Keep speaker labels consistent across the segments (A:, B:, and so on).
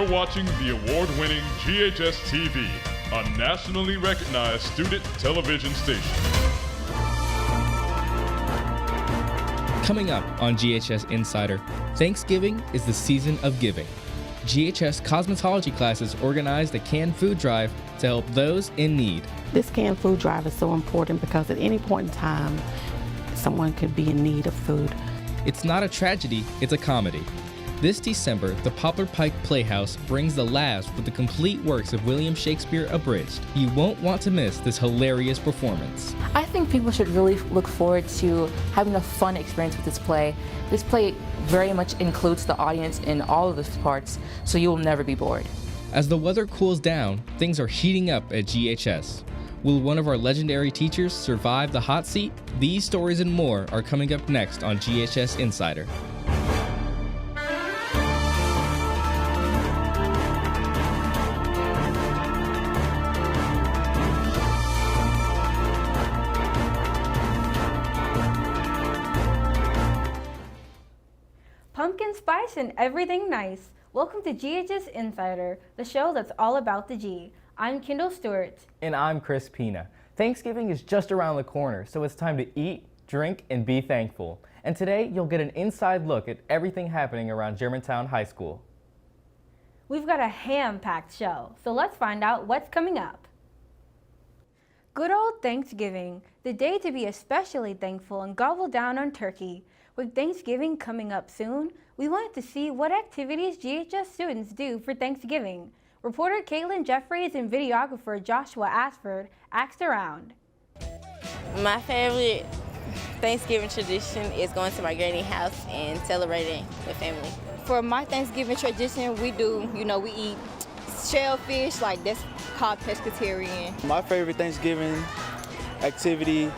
A: You're watching the award-winning GHS-TV, a nationally recognized student television station.
B: Coming up on GHS Insider, Thanksgiving is the season of giving. GHS Cosmetology classes organized a canned food drive to help those in need.
C: This canned food drive is so important because at any point in time, someone could be in need of food.
B: It's not a tragedy, it's a comedy. This December, the Poplar Pike Playhouse brings the laughs with the complete works of William Shakespeare Abridged. You won't want to miss this hilarious performance.
D: I think people should really look forward to having a fun experience with this play. This play very much includes the audience in all of its parts, so you will never be bored.
B: As the weather cools down, things are heating up at GHS. Will one of our legendary teachers survive the hot seat? These stories and more are coming up next on GHS Insider.
E: Pumpkin spice and everything nice. Welcome to GHS Insider, the show that's all about the G. I'm Kendall Stewart.
F: And I'm Chris Pina. Thanksgiving is just around the corner, so it's time to eat, drink, and be thankful. And today, you'll get an inside look at everything happening around Germantown High School.
E: We've got a ham-packed show, so let's find out what's coming up. Good old Thanksgiving, the day to be especially thankful and gobble down on turkey. With Thanksgiving coming up soon, we wanted to see what activities GHS students do for Thanksgiving. Reporter Caitlin Jeffries and videographer Joshua Ashford asked around.
G: My favorite Thanksgiving tradition is going to my granny's house and celebrating with family.
H: For my Thanksgiving tradition, we eat shellfish, like that's called pescatarian.
I: My favorite Thanksgiving activity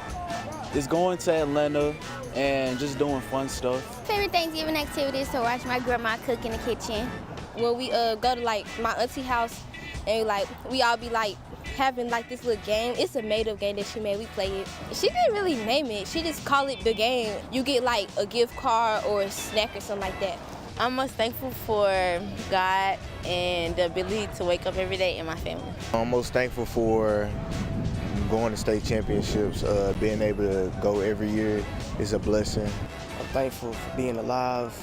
I: is going to Atlanta and just doing fun stuff.
J: Favorite Thanksgiving activity is to watch my grandma cook in the kitchen.
H: When we go to like my auntie house and like we all be like having like this little game. It's a made-up game that she made. We play it. She didn't really name it. She just called it the game. You get like a gift card or a snack or something like that.
G: I'm most thankful for God and the ability to wake up every day and my family.
K: I'm most thankful for going to state championships. Being able to go every year is a blessing.
L: I'm thankful for being alive.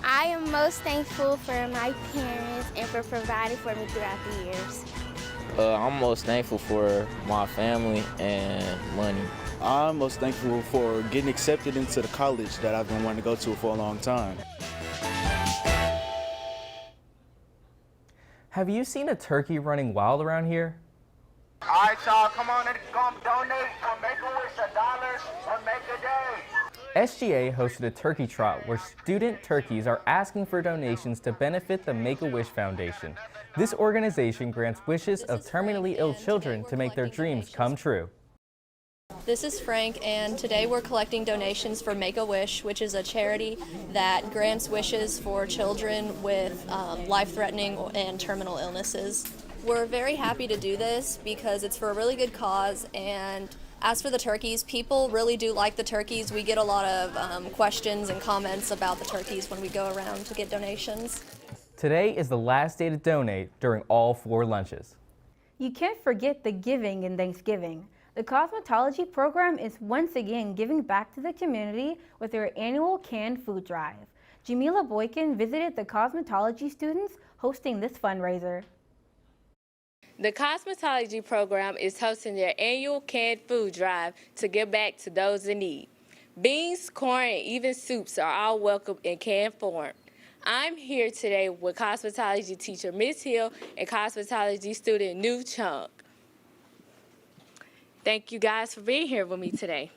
J: I am most thankful for my parents and for providing for me throughout the years.
M: I'm most thankful for my family and money.
I: I'm most thankful for getting accepted into the college that I've been wanting to go to for a long time.
F: Have you seen a turkey running wild around here?
N: All right, y'all, come on and go donate or Make-A-Wish $1 or Make-A-Day.
F: SGA hosted a turkey trot where student turkeys are asking for donations to benefit the Make-A-Wish Foundation. This organization grants wishes of terminally ill children to make their dreams come true.
O: This is Frank, and today we're collecting donations for Make-A-Wish, which is a charity that grants wishes for children with life-threatening and terminal illnesses. We're very happy to do this because it's for a really good cause, and as for the turkeys, people really do like the turkeys. We get a lot of questions and comments about the turkeys when we go around to get donations.
F: Today is the last day to donate during all 4 lunches.
E: You can't forget the giving in Thanksgiving. The cosmetology program is once again giving back to the community with their annual canned food drive. Jamila Boykin visited the cosmetology students hosting this fundraiser.
P: The cosmetology program is hosting their annual canned food drive to give back to those in need. Beans, corn, and even soups are all welcome in canned form. I'm here today with cosmetology teacher Miss Hill and cosmetology student New Chunk. Thank you guys for being here with me today.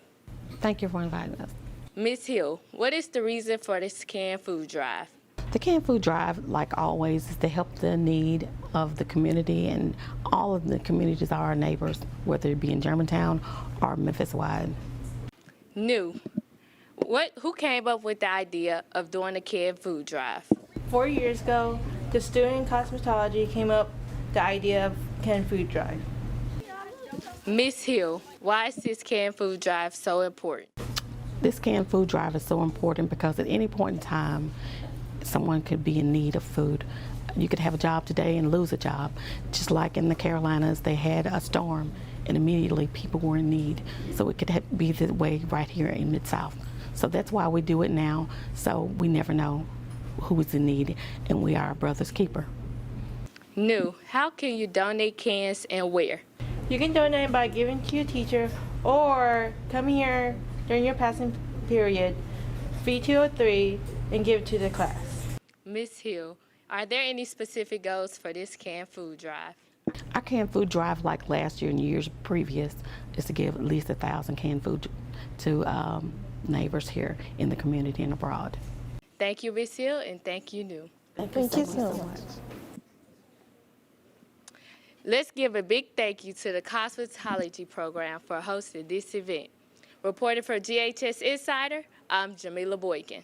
C: Thank you for inviting us.
P: Miss Hill, what is the reason for this canned food drive?
C: The canned food drive, like always, is to help the need of the community, and all of the communities are our neighbors, whether it be in Germantown or Memphis-wide.
P: New, who came up with the idea of doing a canned food drive?
Q: 4 years ago, the student in cosmetology came up with the idea of canned food drive.
P: Miss Hill, why is this canned food drive so important?
C: This canned food drive is so important because at any point in time, someone could be in need of food. You could have a job today and lose a job. Just like in the Carolinas, they had a storm and immediately people were in need. So it could be the way right here in Mid-South. So that's why we do it now, so we never know who is in need, and we are a brother's keeper.
P: New, how can you donate cans and where?
Q: You can donate by giving to your teacher or come here during your passing period, fee 203, and give it to the class.
P: Ms. Hill, are there any specific goals for this canned food drive?
C: Our canned food drive, like last year and years previous, is to give at least 1,000 canned food to neighbors here in the community and abroad.
P: Thank you, Ms. Hill, and thank you, New.
C: Thank you so much.
P: Let's give a big thank you to the Cosmetology program for hosting this event. Reporting for GHS Insider, I'm Jamila Boykin.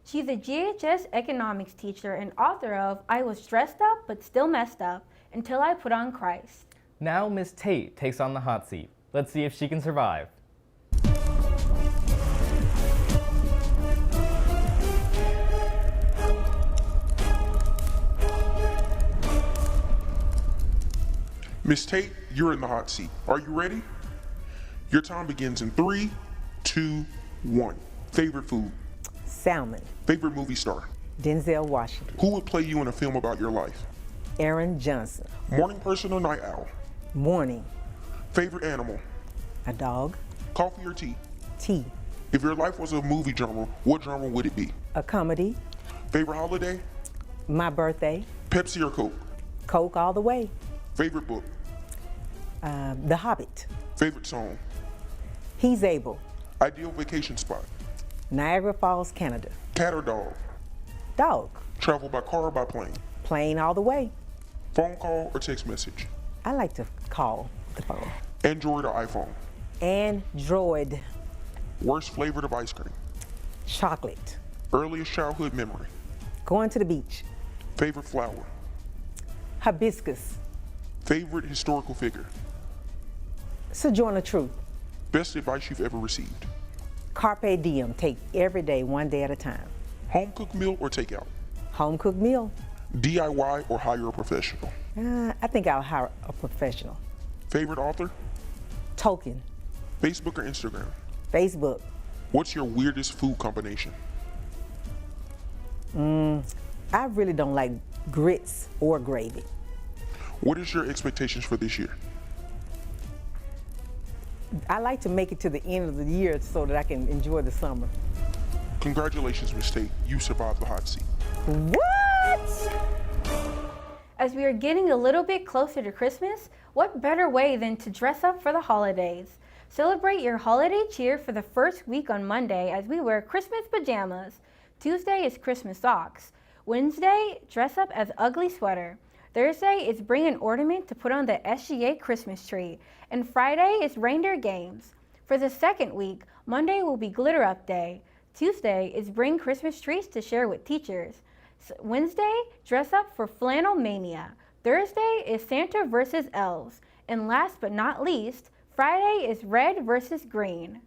E: She's a GHS economics teacher and author of I Was Dressed Up But Still Messed Up Until I Put on Christ.
F: Now Miss Tate takes on the hot seat. Let's see if she can survive.
R: Miss Tate, you're in the hot seat. Are you ready? Your time begins in 3, 2, 1. Favorite food?
S: Salmon.
R: Favorite movie star?
S: Denzel Washington.
R: Who would play you in a film about your life?
S: Aaron Johnson.
R: Morning person or night owl?
S: Morning.
R: Favorite animal?
S: A dog.
R: Coffee or tea?
S: Tea.
R: If your life was a movie genre, what genre would it be?
S: A comedy.
R: Favorite holiday?
S: My birthday.
R: Pepsi or Coke?
S: Coke all the way.
R: Favorite book?
S: The Hobbit.
R: Favorite song?
S: He's Able.
R: Ideal vacation spot?
S: Niagara Falls, Canada.
R: Cat or dog?
S: Dog.
R: Travel by car or by plane?
S: Plane all the way.
R: Phone call or text message?
S: I like to call the phone.
R: Android or iPhone?
S: Android.
R: Worst flavor of ice cream?
S: Chocolate.
R: Earliest childhood memory?
S: Going to the beach.
R: Favorite flower?
S: Hibiscus.
R: Favorite historical figure?
S: Sojourner Truth.
R: Best advice you've ever received?
S: Carpe diem. Take every day, one day at a time.
R: Home cooked meal or takeout?
S: Home cooked meal.
R: DIY or hire a professional?
S: I think I'll hire a professional.
R: Favorite author?
S: Tolkien.
R: Facebook or Instagram?
S: Facebook.
R: What's your weirdest food combination?
S: I really don't like grits or gravy.
R: What is your expectations for this year?
S: I like to make it to the end of the year so that I can enjoy the summer.
R: Congratulations, Ms. Tate. You survived the hot seat.
S: What?
E: As we are getting a little bit closer to Christmas, what better way than to dress up for the holidays? Celebrate your holiday cheer for the first week on Monday as we wear Christmas pajamas. Tuesday is Christmas socks. Wednesday, dress up as ugly sweater. Thursday is bring an ornament to put on the SGA Christmas tree. And Friday is reindeer games. For the second week, Monday will be glitter up day. Tuesday is bring Christmas trees to share with teachers. Wednesday, dress up for flannel mania. Thursday is Santa versus elves. And last but not least, Friday is red versus green.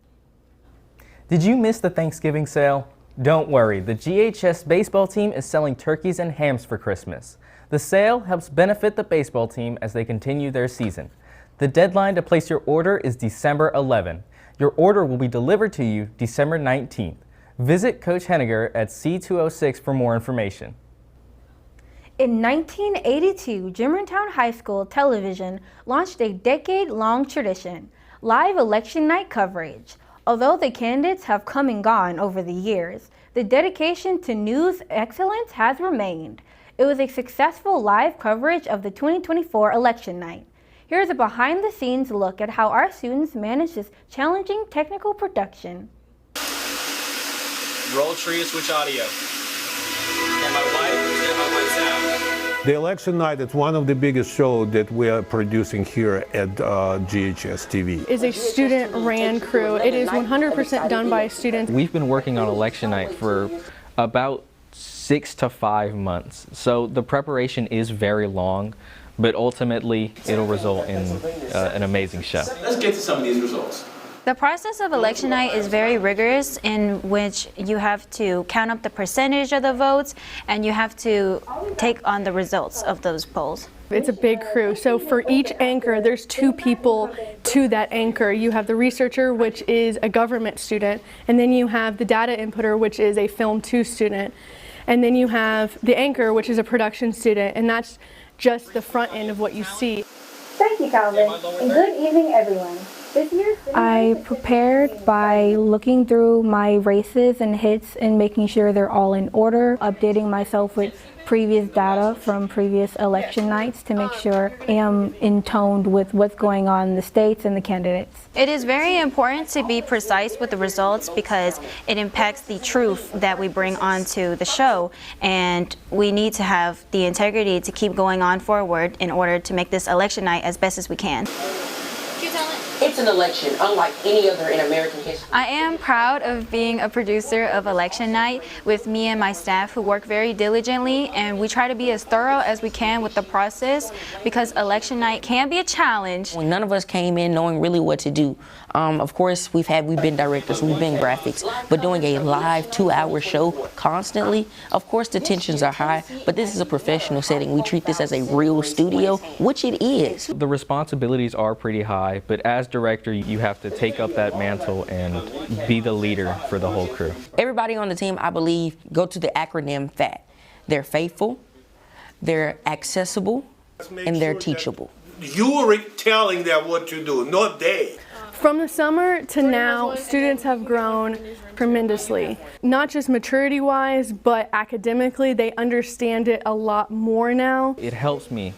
F: Did you miss the Thanksgiving sale? Don't worry, the GHS baseball team is selling turkeys and hams for Christmas. The sale helps benefit the baseball team as they continue their season. The deadline to place your order is December 11. Your order will be delivered to you December 19th. Visit Coach Henniger at C206 for more information.
E: In 1982, Germantown High School Television launched a decade-long tradition, live election night coverage. Although the candidates have come and gone over the years, the dedication to news excellence has remained. It was a successful live coverage of the 2024 election night. Here's a behind-the-scenes look at how our students managed this challenging technical production.
T: Roll tree, switch audio. Get my white, get my white sound.
U: The election night is one of the biggest shows that we are producing here at GHS-TV.
V: It's a student-ran crew. It is 100% done by students.
B: We've been working on election night for about 6 to 5 months. So the preparation is very long, but ultimately it'll result in an amazing show.
T: Let's get to some of these results.
A: The process of election night is very rigorous, in which you have to count up the percentage of the votes and you have to take on the results of those polls.
V: It's a big crew, so for each anchor there's 2 people to that anchor. You have the researcher, which is a government student, and then you have the data inputter, which is a Film 2 student, and then you have the anchor, which is a production student, and that's just the front end of what you see.
E: Thank you, Calvin, and good evening, everyone. This year, I prepared by looking through my races and hits and making sure they're all in order, updating myself with previous data from previous election nights to make sure I am in tone with what's going on in the states and the candidates.
A: It is very important to be precise with the results because it impacts the truth that we bring onto the show, and we need to have the integrity to keep going on forward in order to make this election night as best as we can.
D: It's an election unlike any other in American history.
A: I am proud of being a producer of election night with me and my staff who work very diligently, and we try to be as thorough as we can with the process because election night can be a challenge.
D: None of us came in knowing really what to do. Of course, we've been directors, we've been graphics, but doing a live 2-hour show constantly, of course the tensions are high, but this is a professional setting. We treat this as a real studio, which it is.
F: The responsibilities are pretty high, but as director, you have to take up that mantle and be the leader for the whole crew.
D: Everybody on the team, I believe, go to the acronym FAT. They're faithful, they're accessible, and they're teachable.
U: You are telling them what to do, not they.
V: From the summer to now, students have grown tremendously. Not just maturity-wise, but academically, they understand it a lot more now.
F: It helps me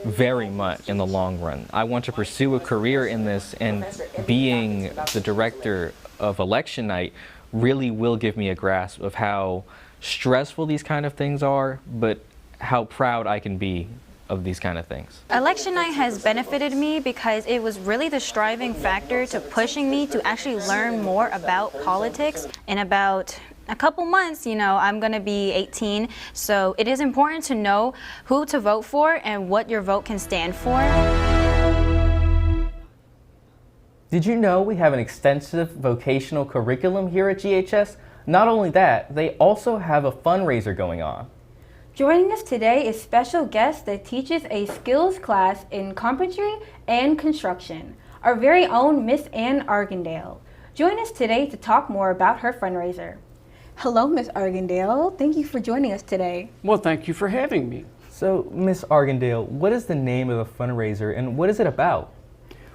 F: very much in the long run. I want to pursue a career in this, and being the director of election night really will give me a grasp of how stressful these kind of things are, but how proud I can be of these kind of things.
A: Election night has benefited me because it was really the striving factor to pushing me to actually learn more about politics. In about a couple months, I'm going to be 18, so it is important to know who to vote for and what your vote can stand for.
F: Did you know we have an extensive vocational curriculum here at GHS? Not only that, they also have a fundraiser going on.
E: Joining us today is special guest that teaches a skills class in carpentry and construction, our very own Miss Ann Argendale. Join us today to talk more about her fundraiser. Hello, Miss Argendale. Thank you for joining us today.
W: Well, thank you for having me.
F: So, Miss Argendale, what is the name of the fundraiser and what is it about?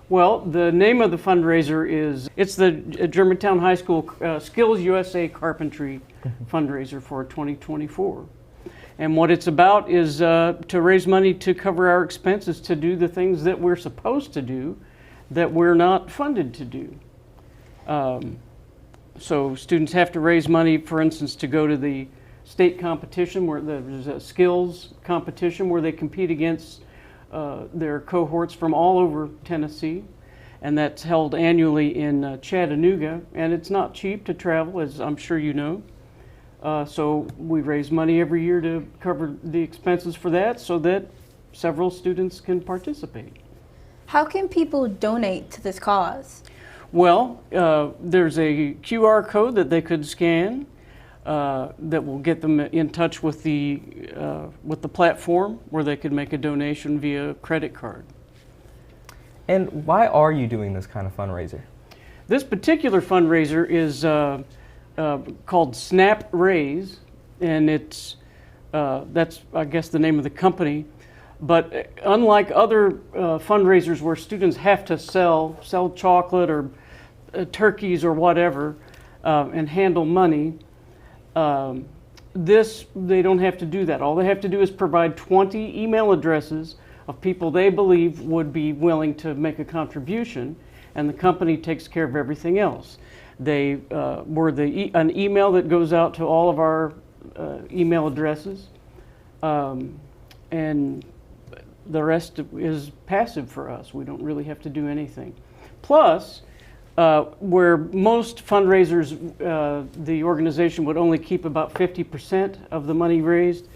W: Well, the name of the fundraiser it's the Germantown High School Skills USA Carpentry fundraiser for 2024. And what it's about is to raise money to cover our expenses to do the things that we're supposed to do that we're not funded to do. So students have to raise money, for instance, to go to the state competition where there's a skills competition where they compete against their cohorts from all over Tennessee. And that's held annually in Chattanooga. And it's not cheap to travel, as I'm sure you know. So we raise money every year to cover the expenses for that so that several students can participate.
E: How can people donate to this cause?
W: Well, there's a QR code that they could scan that will get them in touch with the platform where they could make a donation via credit card.
F: And why are you doing this kind of fundraiser?
W: This particular fundraiser is called Snap Raise, and it's that's I guess the name of the company. But unlike other fundraisers where students have to sell chocolate or turkeys or whatever and handle money, they don't have to do that. All they have to do is provide 20 email addresses of people they believe would be willing to make a contribution, and the company takes care of everything else. We're an email that goes out to all of our email addresses, and the rest is passive for us. We don't really have to do anything. Plus, where most fundraisers, the organization would only keep about 50% of the money raised,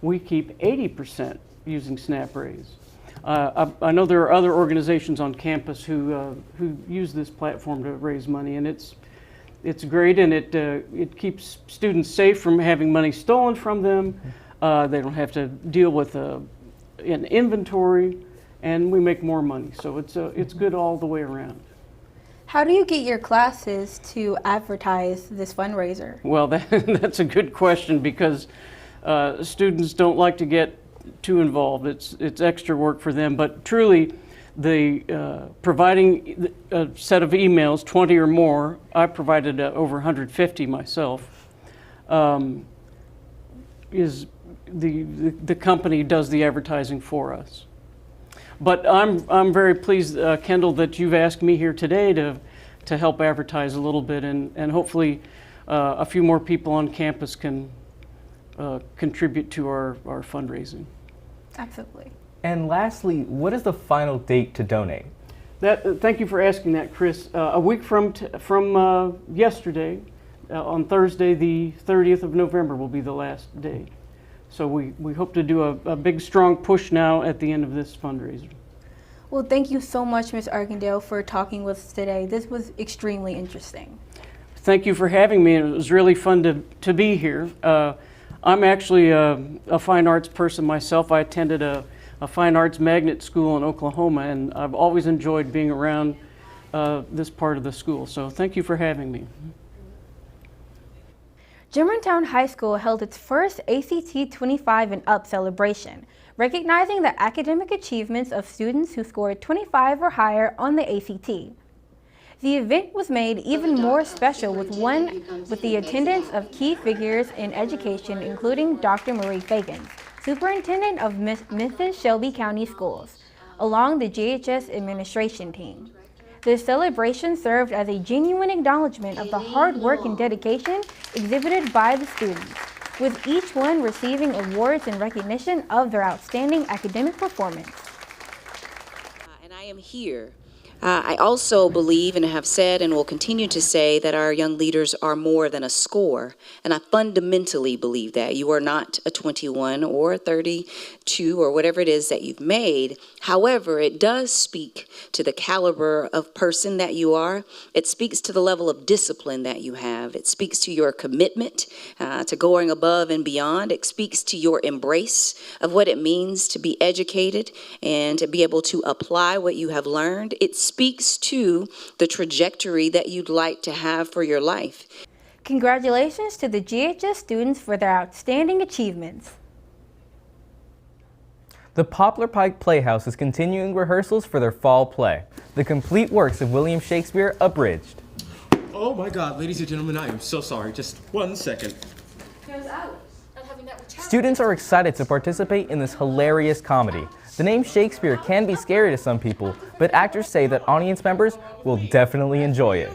W: we keep 80% using SnapRaise. I know there are other organizations on campus who use this platform to raise money, and it's great, and it keeps students safe from having money stolen from them. They don't have to deal with an inventory, and we make more money. So it's good all the way around.
E: How do you get your classes to advertise this fundraiser?
W: Well, that's a good question, because students don't like to get too involved. It's extra work for them, but truly, the providing a set of emails, 20 or more, I provided over 150 myself, is the company does the advertising for us. But I'm very pleased, Kendall, that you've asked me here today to help advertise a little bit, and hopefully a few more people on campus can contribute to our fundraising.
E: Absolutely.
F: And lastly, what is the final date to donate?
W: Thank you for asking that, Chris. A week from yesterday, on Thursday, the 30th of November, will be the last day. So we hope to do a big, strong push now at the end of this fundraiser.
E: Well, thank you so much, Ms. Argendale, for talking with us today. This was extremely interesting.
W: Thank you for having me. It was really fun to be here. I'm actually a fine arts person myself. I attended a fine arts magnet school in Oklahoma, and I've always enjoyed being around this part of the school. So thank you for having me.
E: Germantown High School held its first ACT 25 and up celebration, recognizing the academic achievements of students who scored 25 or higher on the ACT. The event was made even more special with the attendance of key figures in education, including Dr. Marie Fagans, Superintendent of Memphis Shelby County Schools, along the GHS administration team. The celebration served as a genuine acknowledgement of the hard work and dedication exhibited by the students, with each one receiving awards in recognition of their outstanding academic performance.
G: And I am here. I also believe and have said and will continue to say that our young leaders are more than a score. And I fundamentally believe that. You are not a 21 or a 32 or whatever it is that you've made. However, it does speak to the caliber of person that you are. It speaks to the level of discipline that you have. It speaks to your commitment to going above and beyond. It speaks to your embrace of what it means to be educated and to be able to apply what you have learned. It speaks to the trajectory that you'd like to have for your life.
E: Congratulations to the GHS students for their outstanding achievements.
F: The Poplar Pike Playhouse is continuing rehearsals for their fall play, The Complete Works of William Shakespeare, Abridged.
H: Oh my God, ladies and gentlemen, I am so sorry. Just 1 second.
F: Students are excited to participate in this hilarious comedy. The name Shakespeare can be scary to some people, but actors say that audience members will definitely enjoy it.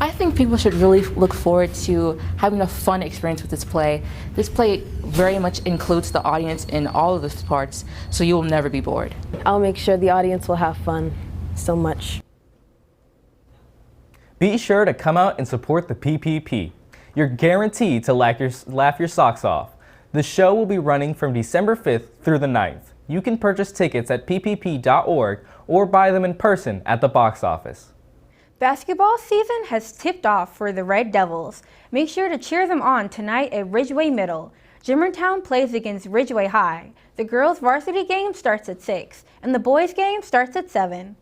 K: I think people should really look forward to having a fun experience with this play. This play very much includes the audience in all of the parts, so you will never be bored.
X: I'll make sure the audience will have fun so much.
F: Be sure to come out and support the PPP. You're guaranteed to laugh your socks off. The show will be running from December 5th through the 9th. You can purchase tickets at ppp.org or buy them in person at the box office.
E: Basketball season has tipped off for the Red Devils. Make sure to cheer them on tonight at Ridgeway Middle. Germantown plays against Ridgeway High. The girls' varsity game starts at 6, and the boys' game starts at 7.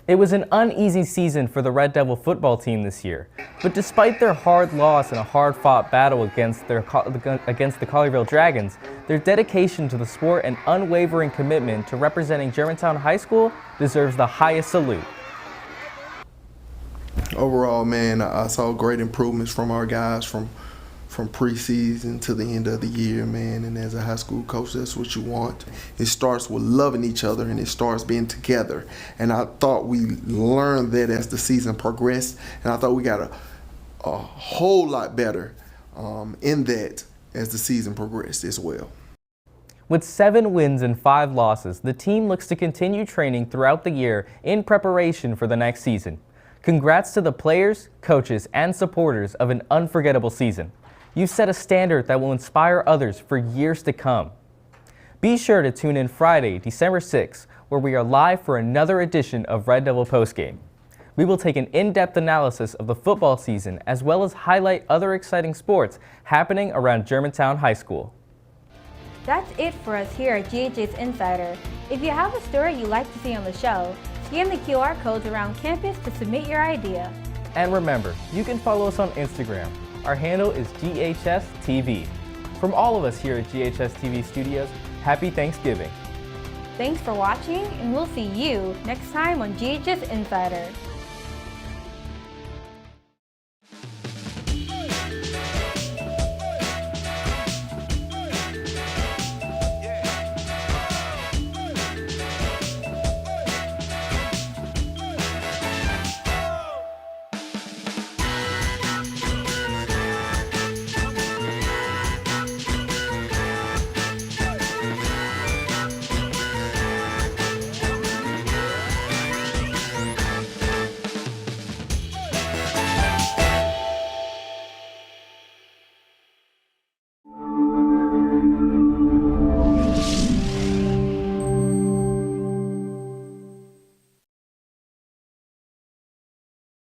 F: It was an uneasy season for the Red Devil football team this year, but despite their hard loss in a hard-fought battle against the Collierville Dragons, their dedication to the sport and unwavering commitment to representing Germantown High School deserves the highest salute.
Y: Overall, man, I saw great improvements from our guys from preseason to the end of the year, man. And as a high school coach, that's what you want. It starts with loving each other, and it starts being together. And I thought we learned that as the season progressed, and I thought we got a whole lot better in that as the season progressed as well.
F: With 7 wins and 5 losses, the team looks to continue training throughout the year in preparation for the next season. Congrats to the players, coaches, and supporters of an unforgettable season. You've set a standard that will inspire others for years to come. Be sure to tune in Friday, December 6th, where we are live for another edition of Red Devil Postgame. We will take an in-depth analysis of the football season as well as highlight other exciting sports happening around Germantown High School.
E: That's it for us here at GHS Insider. If you have a story you'd like to see on the show, scan the QR codes around campus to submit your idea.
F: And remember, you can follow us on Instagram. Our handle is GHS-TV. From all of us here at GHS-TV Studios, happy Thanksgiving.
E: Thanks for watching, and we'll see you next time on GHS Insider.